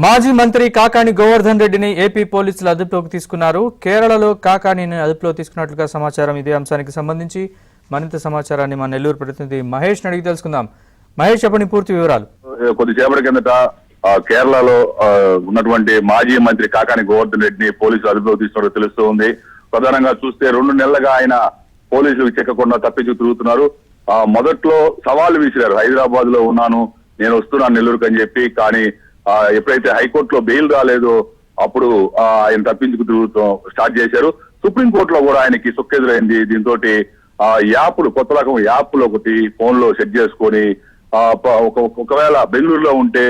మాజీ మంత్రి కాకాని గోవర్ధన్ రెడ్డిని ఏపీ పోలీసులు అదుపులోకి తీసుకున్నారు. కేరళలో కాకానిని అదుపులో తీసుకున్నట్లుగా సమాచారం. ఇదే అంశానికి సంబంధించి మరింత సమాచారాన్ని మా నెల్లూరు ప్రతినిధి మహేష్ అడిగి తెలుసుకుందాం. మహేష్, చెప్పండి పూర్తి వివరాలు. కొద్దిసేపటి కిందట కేరళలో ఉన్నటువంటి మాజీ మంత్రి కాకాని గోవర్ధన్ రెడ్డిని పోలీసులు అదుపులోకి తీసుకున్నట్టు తెలుస్తూ ఉంది. ప్రధానంగా చూస్తే 2 నెలలుగా ఆయన పోలీసులకు చెక్కకుండా తప్పించు తిరుగుతున్నారు. మొదట్లో సవాళ్లు విసిరారు. హైదరాబాద్ లో ఉన్నాను, నేను వస్తున్నాను నెల్లూరుకు అని చెప్పి. కానీ ఎప్పుడైతే హైకోర్టులో బెయిల్ రాలేదో అప్పుడు ఆయన తప్పించుకు తిరుగుతాం స్టార్ట్ చేశారు. సుప్రీంకోర్టులో కూడా ఆయనకి సుక్కెదురైంది. దీంతో యాప్లు, కొత్త రకం యాప్లు ఒకటి ఫోన్ లో సెట్ చేసుకొని ఒకవేళ బెంగళూరులో ఉంటే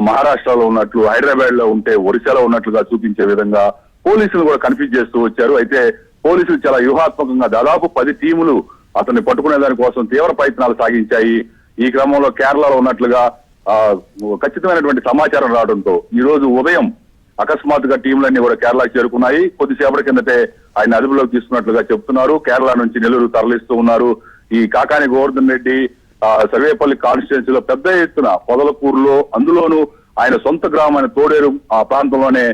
మహారాష్ట్రలో ఉన్నట్లు, హైదరాబాద్ లో ఉంటే ఒరిస్సాలో ఉన్నట్లుగా చూపించే విధంగా పోలీసులు కూడా కన్ఫ్యూజ్ చేస్తూ వచ్చారు. అయితే పోలీసులు చాలా వ్యూహాత్మకంగా దాదాపు 10 టీములు అతన్ని పట్టుకునే దానికోసం తీవ్ర ప్రయత్నాలు సాగించాయి. ఈ క్రమంలో కేరళలో ఉన్నట్లుగా ఖచ్చితమైనటువంటి సమాచారం రావడంతో ఈ రోజు ఉదయం అకస్మాత్తుగా టీంలన్నీ కూడా కేరళకు చేరుకున్నాయి. కొద్దిసేపటి కిందటే ఆయన అదుపులోకి తీసుకున్నట్లుగా చెప్తున్నారు. కేరళ నుంచి నెల్లూరు తరలిస్తూ ఉన్నారు. ఈ కాకాని గోవర్ధన్ రెడ్డి సర్వేపల్లి కాన్స్టిట్యున్సీలో పెద్ద ఎత్తున పొదలకూరులో, అందులోనూ ఆయన సొంత గ్రామైన తోడేరు ఆ ప్రాంతంలోనే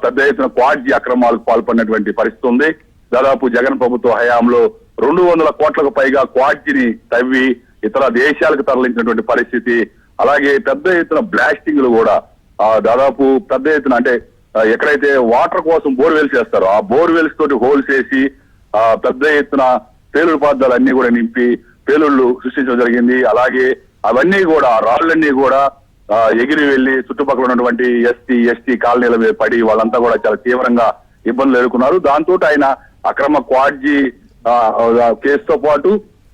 పెద్ద ఎత్తున క్వాడ్జీ అక్రమాలకు పాల్పడినటువంటి పరిస్థితి ఉంది. దాదాపు జగన్ ప్రభుత్వ హయాంలో 200 కోట్లకు పైగా క్వాడ్జీని తవ్వి ఇతర దేశాలకు తరలించినటువంటి పరిస్థితి. అలాగే పెద్ద ఎత్తున బ్లాస్టింగ్లు కూడా దాదాపు పెద్ద ఎత్తున, అంటే ఎక్కడైతే వాటర్ కోసం బోర్వెల్స్ చేస్తారో ఆ బోర్వెల్స్ తోటి హోల్స్ వేసి పెద్ద ఎత్తున పేలుడు పదార్థాలు అన్ని కూడా నింపి పేలుళ్లు సృష్టించడం జరిగింది. అలాగే అవన్నీ కూడా రాళ్లన్నీ కూడా ఎగిరి వెళ్లి చుట్టుపక్కల ఉన్నటువంటి ఎస్టీ కాలనీల మీద పడి వాళ్ళంతా కూడా చాలా తీవ్రంగా ఇబ్బందులు ఎదుర్కొన్నారు. దాంతో ఆయన అక్రమ క్వాడ్జీ కేసుతో పాటు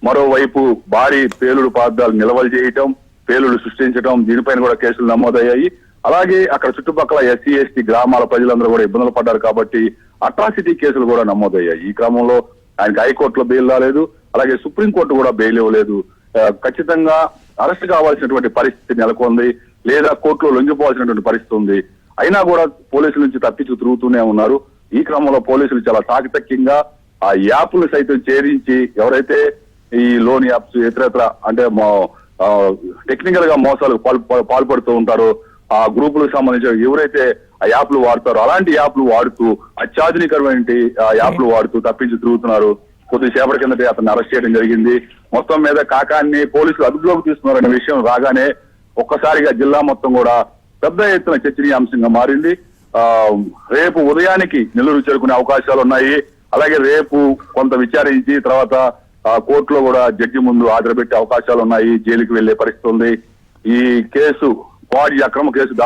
మరోవైపు భారీ పేలుడు పదార్థాలు నిల్వలు చేయటం, పేలుళ్లు సృష్టించడం, దీనిపైన కూడా కేసులు నమోదయ్యాయి. అలాగే అక్కడ చుట్టుపక్కల ఎస్సీ గ్రామాల ప్రజలందరూ కూడా ఇబ్బందులు పడ్డారు కాబట్టి అట్రాసిటీ కేసులు కూడా నమోదయ్యాయి. ఈ క్రమంలో ఆయనకి హైకోర్టులో బెయిల్ రాలేదు, అలాగే సుప్రీంకోర్టు కూడా బెయిల్ ఇవ్వలేదు. ఖచ్చితంగా అరెస్ట్ కావాల్సినటువంటి పరిస్థితి నెలకొంది, లేదా కోర్టులో లొంగిపోవాల్సినటువంటి పరిస్థితి ఉంది. అయినా కూడా పోలీసుల నుంచి తప్పించు తిరుగుతూనే ఉన్నారు. ఈ క్రమంలో పోలీసులు చాలా చాకచక్యంగా ఆ యాప్లు సైతం ఛేదించి ఎవరైతే ఈ లోన్ యాప్స్ ఇతరత్ర అంటే టెక్నికల్ గా మోసాలు పాల్పడుతూ ఉంటారో ఆ గ్రూపులకు సంబంధించి ఎవరైతే ఆ యాప్లు వాడతారో అలాంటి యాప్లు వాడుతూ అత్యాధునికమైన యాప్లు వాడుతూ తప్పించి తిరుగుతున్నారు. కొద్దిసేపటి కిందటే అతన్ని అరెస్ట్ చేయడం జరిగింది. మొత్తం మీద కాకాన్ని పోలీసులు అదుపులోకి తీసుకున్నారనే విషయం రాగానే ఒక్కసారిగా జిల్లా మొత్తం కూడా పెద్ద ఎత్తున చర్చనీయాంశంగా మారింది. రేపు ఉదయానికి నెల్లూరు చేరుకునే అవకాశాలు ఉన్నాయి. అలాగే రేపు కొంత విచారించి తర్వాత కోర్టులో కూడా జడ్జి ముందు హాజరుపెట్టే అవకాశాలు ఉన్నాయి. జైలుకి వెళ్లే పరిస్థితి ఉంది. ఈ కేసు క్వాడ్జీ అక్రమ కేసు